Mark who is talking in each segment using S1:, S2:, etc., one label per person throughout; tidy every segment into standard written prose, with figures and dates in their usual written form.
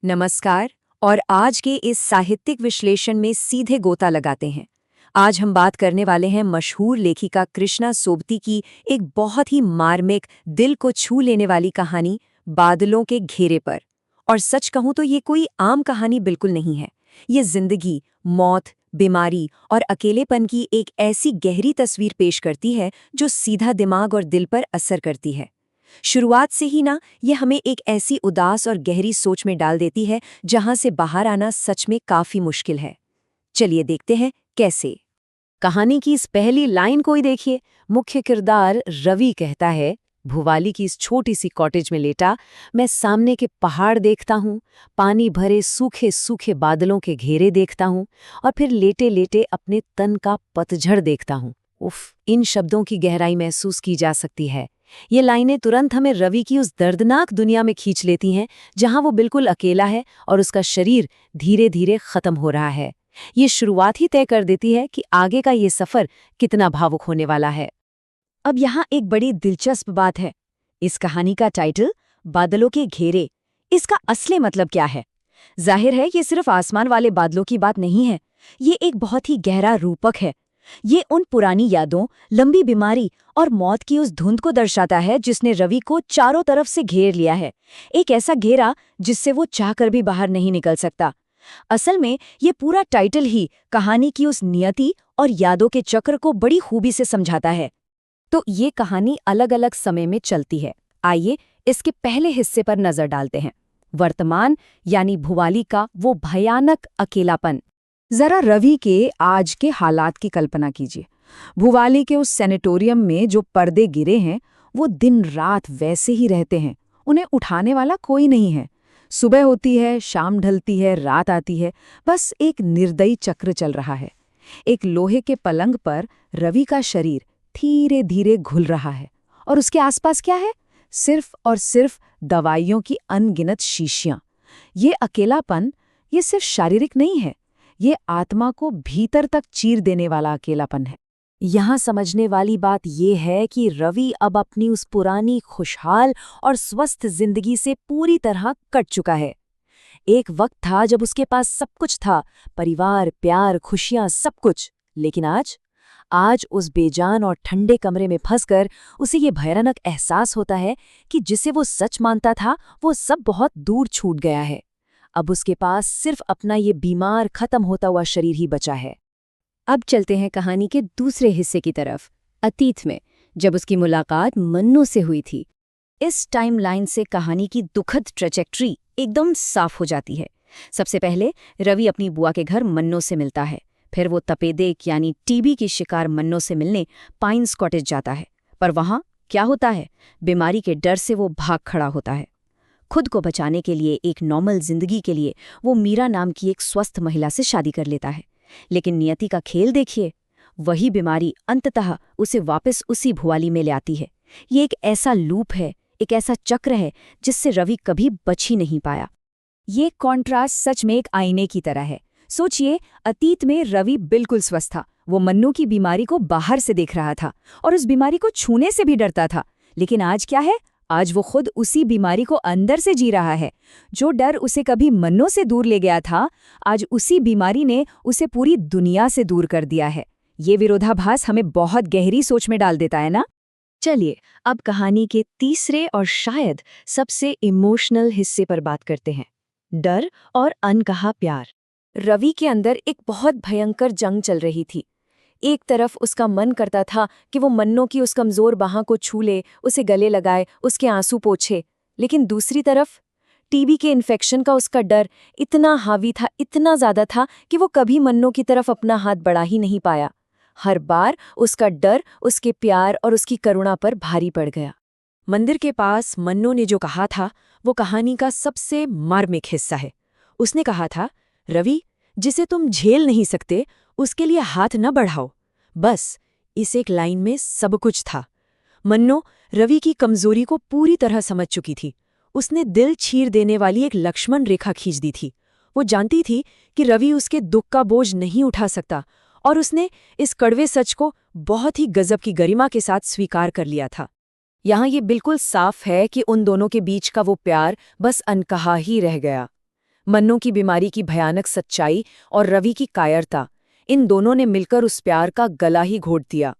S1: नमस्कार। और आज के इस साहित्यिक विश्लेषण में सीधे गोता लगाते हैं। आज हम बात करने वाले हैं मशहूर लेखिका कृष्णा सोबती की एक बहुत ही मार्मिक, दिल को छू लेने वाली कहानी बादलों के घेरे पर। और सच कहूं तो ये कोई आम कहानी बिल्कुल नहीं है। ये जिंदगी, मौत, बीमारी और अकेलेपन की एक ऐसी गहरी तस्वीर पेश करती है जो सीधा दिमाग और दिल पर असर करती है। शुरुआत से ही ना ये हमें एक ऐसी उदास और गहरी सोच में डाल देती है जहां से बाहर आना सच में काफी मुश्किल है। चलिए देखते हैं कैसे। कहानी की इस पहली लाइन को ही देखिए। मुख्य किरदार रवि कहता है, भुवाली की इस छोटी सी कॉटेज में लेटा मैं सामने के पहाड़ देखता हूँ, पानी भरे सूखे सूखे बादलों के घेरे देखता हूँ और फिर लेटे लेटे अपने तन का पतझड़ देखता हूँ। उफ, इन शब्दों की गहराई महसूस की जा सकती है। ये लाइनें तुरंत हमें रवि की उस दर्दनाक दुनिया में खींच लेती हैं जहां वो बिल्कुल अकेला है और उसका शरीर धीरे धीरे खत्म हो रहा है। ये शुरुआत ही तय कर देती है कि आगे का ये सफर कितना भावुक होने वाला है। अब यहाँ एक बड़ी दिलचस्प बात है। इस कहानी का टाइटल बादलों के घेरे, इसका असली मतलब क्या है? जाहिर है ये सिर्फ आसमान वाले बादलों की बात नहीं है। ये एक बहुत ही गहरा रूपक है। ये उन पुरानी यादों, लंबी बीमारी और मौत की उस धुंध को दर्शाता है जिसने रवि को चारों तरफ से घेर लिया है। एक ऐसा घेरा जिससे वो चाहकर भी बाहर नहीं निकल सकता। असल में ये पूरा टाइटल ही कहानी की उस नियति और यादों के चक्र को बड़ी खूबी से समझाता है। तो ये कहानी अलग अलग समय में चलती है। आइए इसके पहले हिस्से पर नजर डालते हैं। वर्तमान यानी भुवाली का वो भयानक अकेलापन। जरा रवि के आज के हालात की कल्पना कीजिए। भुवाली के उस सैनिटोरियम में जो पर्दे गिरे हैं वो दिन रात वैसे ही रहते हैं। उन्हें उठाने वाला कोई नहीं है। सुबह होती है, शाम ढलती है, रात आती है, बस एक निर्दयी चक्र चल रहा है। एक लोहे के पलंग पर रवि का शरीर धीरे धीरे घुल रहा है और उसके आसपास क्या है? सिर्फ और सिर्फ दवाइयों की अनगिनत शीशियां। ये अकेलापन, ये सिर्फ शारीरिक नहीं है, ये आत्मा को भीतर तक चीर देने वाला अकेलापन है। यहाँ समझने वाली बात यह है कि रवि अब अपनी उस पुरानी खुशहाल और स्वस्थ जिंदगी से पूरी तरह कट चुका है। एक वक्त था जब उसके पास सब कुछ था, परिवार, प्यार, खुशियां, सब कुछ। लेकिन आज उस बेजान और ठंडे कमरे में फंसकर उसे ये भयानक एहसास होता है कि जिसे वो सच मानता था वो सब बहुत दूर छूट गया है। अब उसके पास सिर्फ अपना ये बीमार, खत्म होता हुआ शरीर ही बचा है। अब चलते हैं कहानी के दूसरे हिस्से की तरफ, अतीत में, जब उसकी मुलाकात मन्नू से हुई थी। इस टाइमलाइन से कहानी की दुखद ट्रेजेक्ट्री एकदम साफ हो जाती है। सबसे पहले रवि अपनी बुआ के घर मन्नू से मिलता है। फिर वो तपेदिक यानी टीबी की शिकार मन्नू से मिलने पाइन्स कॉटेज जाता है। पर वहां क्या होता है? बीमारी के डर से वो भाग खड़ा होता है। खुद को बचाने के लिए, एक नॉर्मल जिंदगी के लिए वो मीरा नाम की एक स्वस्थ महिला से शादी कर लेता है। लेकिन नियति का खेल देखिए, वही बीमारी अंततः उसे वापस उसी भुवाली में ले आती है। ये एक ऐसा लूप है, एक ऐसा चक्र है जिससे रवि कभी बच ही नहीं पाया। ये कॉन्ट्रास्ट सच में एक आईने की तरह है। सोचिए, अतीत में रवि बिल्कुल स्वस्थ था। वो मन्नू की बीमारी को बाहर से देख रहा था और उस बीमारी को छूने से भी डरता था। लेकिन आज क्या है? आज वो खुद उसी बीमारी को अंदर से जी रहा है। जो डर उसे कभी मन्नू से दूर ले गया था, आज उसी बीमारी ने उसे पूरी दुनिया से दूर कर दिया है। ये विरोधाभास हमें बहुत गहरी सोच में डाल देता है ना? चलिए अब कहानी के तीसरे और शायद सबसे इमोशनल हिस्से पर बात करते हैं, डर और अनकहा प्यार। रवि के अंदर एक बहुत भयंकर जंग चल रही थी। एक तरफ उसका मन करता था कि वो मन्नू की उस कमजोर बाह को छू ले, उसे गले लगाए, उसके आंसू पोंछे। लेकिन दूसरी तरफ टीबी के इन्फेक्शन का उसका डर इतना हावी था, इतना ज्यादा था कि वो कभी मन्नू की तरफ अपना हाथ बढ़ा ही नहीं पाया। हर बार उसका डर उसके प्यार और उसकी करुणा पर भारी पड़ गया। मंदिर के पास मन्नू ने जो कहा था वो कहानी का सबसे मार्मिक हिस्सा है। उसने कहा था, रवि, जिसे तुम झेल नहीं सकते उसके लिए हाथ न बढ़ाओ। बस इस एक लाइन में सब कुछ था। मन्नू रवि की कमजोरी को पूरी तरह समझ चुकी थी। उसने दिल चीर देने वाली एक लक्ष्मण रेखा खींच दी थी। वो जानती थी कि रवि उसके दुख का बोझ नहीं उठा सकता और उसने इस कड़वे सच को बहुत ही गजब की गरिमा के साथ स्वीकार कर लिया था। यहाँ ये बिल्कुल साफ है कि उन दोनों के बीच का वो प्यार बस अनकहा ही रह गया। मन्नो की बीमारी की भयानक सच्चाई और रवि की कायरता, इन दोनों ने मिलकर उस प्यार का गला ही घोट दिया।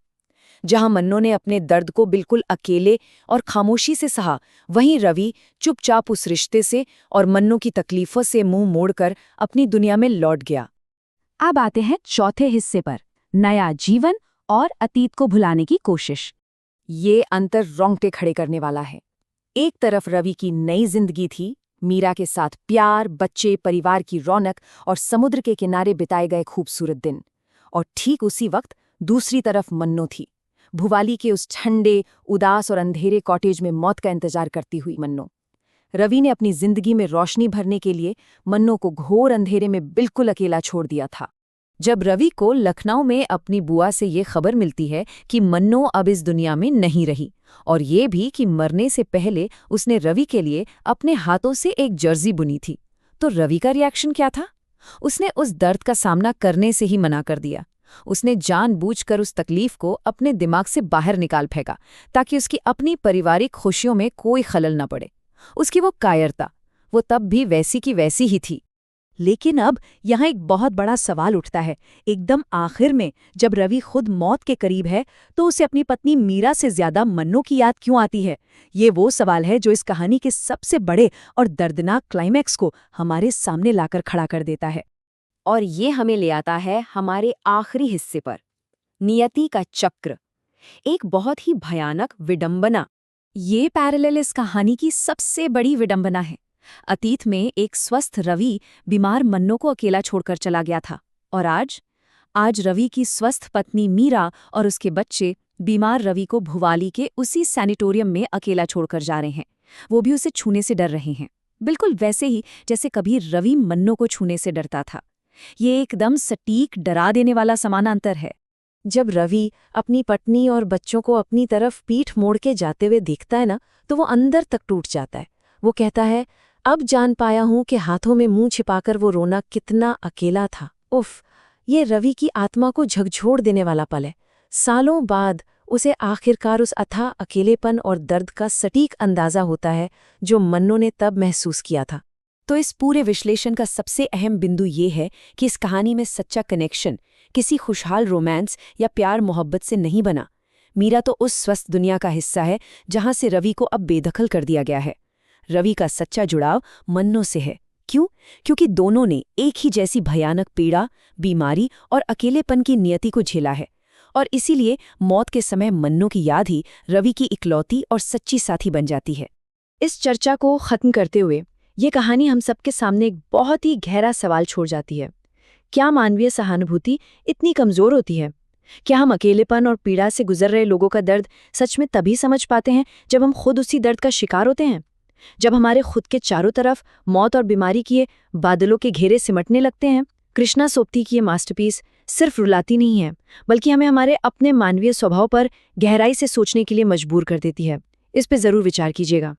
S1: जहां मन्नो ने अपने दर्द को बिल्कुल अकेले और खामोशी से सहा, वहीं रवि चुपचाप उस रिश्ते से और मन्नो की तकलीफों से मुंह मोड़कर अपनी दुनिया में लौट गया।
S2: अब आते हैं चौथे हिस्से पर, नया जीवन और अतीत को भुलाने की कोशिश।
S1: ये अंतर रोंगटे खड़े करने वाला है। एक तरफ रवि की नई जिंदगी थी, मीरा के साथ प्यार, बच्चे, परिवार की रौनक और समुद्र के किनारे बिताए गए खूबसूरत दिन। और ठीक उसी वक्त दूसरी तरफ मन्नो थी, भुवाली के उस ठंडे, उदास और अंधेरे कॉटेज में मौत का इंतजार करती हुई मन्नो। रवि ने अपनी जिंदगी में रोशनी भरने के लिए मन्नो को घोर अंधेरे में बिल्कुल अकेला छोड़ दिया था। जब रवि को लखनऊ में अपनी बुआ से ये खबर मिलती है कि मन्नो अब इस दुनिया में नहीं रही, और ये भी कि मरने से पहले उसने रवि के लिए अपने हाथों से एक जर्सी बुनी थी, तो रवि का रिएक्शन क्या था? उसने उस दर्द का सामना करने से ही मना कर दिया। उसने जानबूझकर उस तकलीफ को अपने दिमाग से बाहर निकाल फेंका, ताकि उसकी अपनी पारिवारिक खुशियों में कोई खलल न पड़े। उसकी वो कायरता, वो तब भी वैसी की वैसी ही थी।
S2: लेकिन अब यहाँ एक बहुत बड़ा सवाल उठता है। एकदम आखिर में जब रवि खुद मौत के करीब है, तो उसे अपनी पत्नी मीरा से ज्यादा मन्नो की याद क्यों आती है? ये वो सवाल है जो इस कहानी के सबसे बड़े और दर्दनाक क्लाइमैक्स को हमारे सामने लाकर खड़ा कर देता है।
S1: और ये हमें ले आता है हमारे आखिरी हिस्से पर, नियति का चक्र, एक बहुत ही भयानक विडंबना।
S2: ये पैरेलल इस कहानी की सबसे बड़ी विडंबना है। अतीत में एक स्वस्थ रवि बीमार मन्नो को अकेला छोड़कर चला गया था, और आज रवि की स्वस्थ पत्नी मीरा और उसके बच्चे बीमार रवि को भुवाली के उसी सैनिटोरियम में अकेला छोड़कर जा रहे हैं। वो भी उसे छूने से डर रहे हैं, बिल्कुल वैसे ही जैसे कभी रवि मन्नो को छूने से डरता था। ये एकदम सटीक डरा देने वाला समानांतर है।
S1: जब रवि अपनी पत्नी और बच्चों को अपनी तरफ पीठ मोड़ के जाते हुए देखता है ना, तो वो अंदर तक टूट जाता है। वो कहता है, अब जान पाया हूं कि हाथों में मुंह छिपाकर वो रोना कितना अकेला था। उफ, ये रवि की आत्मा को झकझोर देने वाला पल है। सालों बाद उसे आखिरकार उस अथाह अकेलेपन और दर्द का सटीक अंदाजा होता है जो मन्नो ने तब महसूस किया था। तो इस पूरे विश्लेषण का सबसे अहम बिंदु ये है कि इस कहानी में सच्चा कनेक्शन किसी खुशहाल रोमांस या प्यार मोहब्बत से नहीं बना। मीरा तो उस स्वस्थ दुनिया का हिस्सा है जहां से रवि को अब बेदखल कर दिया गया है। रवि का सच्चा जुड़ाव मन्नो से है। क्यों? क्योंकि दोनों ने एक ही जैसी भयानक पीड़ा, बीमारी और अकेलेपन की नियति को झेला है, और इसीलिए मौत के समय मन्नो की याद ही रवि की इकलौती और सच्ची साथी बन जाती है। इस चर्चा को खत्म करते हुए ये कहानी हम सबके सामने एक बहुत ही गहरा सवाल छोड़ जाती है। क्या मानवीय सहानुभूति इतनी कमजोर होती है? क्या हम अकेलेपन और पीड़ा से गुजर रहे लोगों का दर्द सच में तभी समझ पाते हैं जब हम खुद उसी दर्द का शिकार होते हैं? जब हमारे खुद के चारों तरफ मौत और बीमारी के बादलों के घेरे सिमटने लगते हैं? कृष्णा सोबती की ये मास्टरपीस सिर्फ रुलाती नहीं है, बल्कि हमें हमारे अपने मानवीय स्वभाव पर गहराई से सोचने के लिए मजबूर कर देती है। इस पे जरूर विचार कीजिएगा।